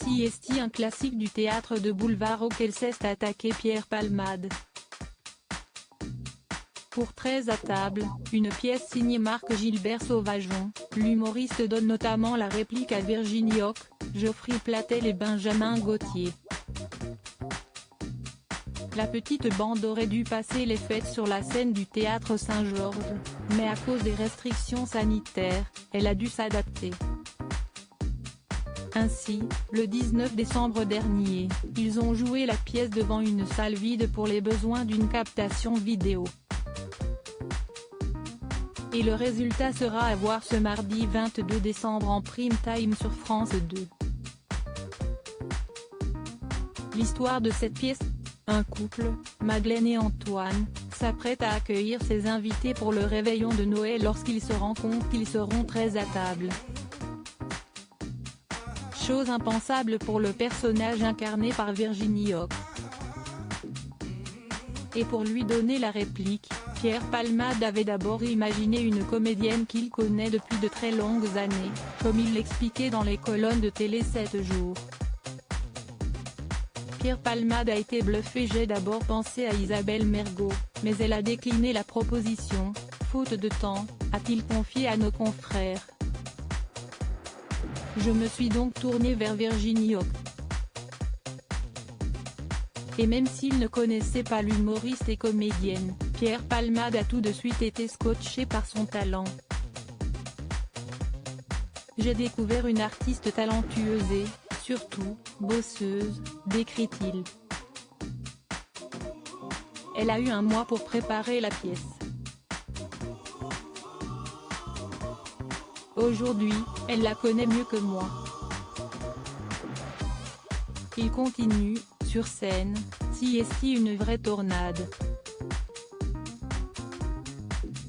Siesti, un classique du théâtre de boulevard auquel s'est attaqué Pierre Palmade. Pour 13 à table, une pièce signée Marc Gilbert Sauvageon, l'humoriste donne notamment la réplique à Virginie Houck, Geoffrey Platel et Benjamin Gauthier. La petite bande aurait dû passer les fêtes sur la scène du théâtre Saint-Georges, mais à cause des restrictions sanitaires, elle a dû s'adapter. Ainsi, le 19 décembre dernier, ils ont joué la pièce devant une salle vide pour les besoins d'une captation vidéo. Et le résultat sera à voir ce mardi 22 décembre en prime time sur France 2. L'histoire de cette pièce: un couple, Madeleine et Antoine, s'apprête à accueillir ses invités pour le réveillon de Noël lorsqu'ils se rendent compte qu'ils seront 13 à table. Chose impensable pour le personnage incarné par Virginie Houck. Et pour lui donner la réplique, Pierre Palmade avait d'abord imaginé une comédienne qu'il connaît depuis de très longues années, comme il l'expliquait dans les colonnes de Télé 7 jours. Pierre Palmade a été bluffé. J'ai d'abord pensé à Isabelle Mergo, mais elle a décliné la proposition, faute de temps, a-t-il confié à nos confrères. Je me suis donc tourné vers Virginie Houck. Et même s'il ne connaissait pas l'humoriste et comédienne, Pierre Palmade a tout de suite été scotché par son talent. J'ai découvert une artiste talentueuse et, surtout, bosseuse, décrit-il. Elle a eu un mois pour préparer la pièce. Aujourd'hui, elle la connaît mieux que moi. Il continue, sur scène, Siesti une vraie tornade.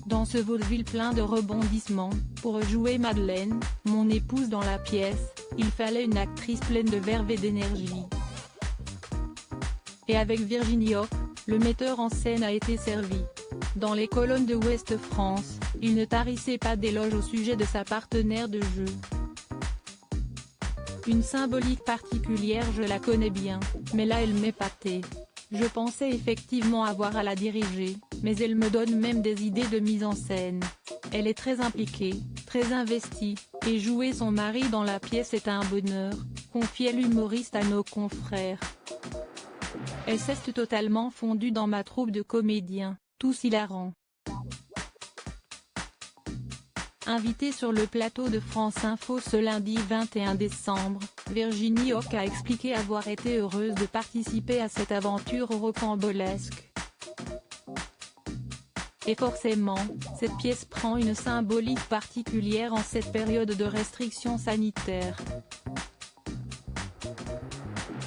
Dans ce vaudeville plein de rebondissements, pour jouer Madeleine, mon épouse dans la pièce, il fallait une actrice pleine de verve et d'énergie. Et avec Virginie Houck, le metteur en scène a été servi. Dans les colonnes de Ouest France, il ne tarissait pas d'éloges au sujet de sa partenaire de jeu. Une symbolique particulière, je la connais bien, mais là elle m'épatait. Je pensais effectivement avoir à la diriger, mais elle me donne même des idées de mise en scène. Elle est très impliquée, très investie, et jouer son mari dans la pièce est un bonheur, confiait l'humoriste à nos confrères. Elle s'est totalement fondue dans ma troupe de comédiens, tous hilarants. Invitée sur le plateau de France Info ce lundi 21 décembre, Virginie Houck a expliqué avoir été heureuse de participer à cette aventure rocambolesque. Et forcément, cette pièce prend une symbolique particulière en cette période de restrictions sanitaires.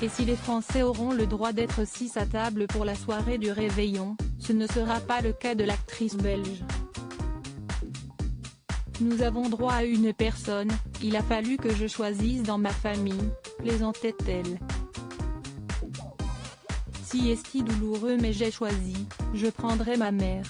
Et si les Français auront le droit d'être 6 à table pour la soirée du réveillon, ce ne sera pas le cas de l'actrice belge. Nous avons droit à une personne, il a fallu que je choisisse dans ma famille, plaisantait-elle. Siesti douloureux mais j'ai choisi, je prendrai ma mère.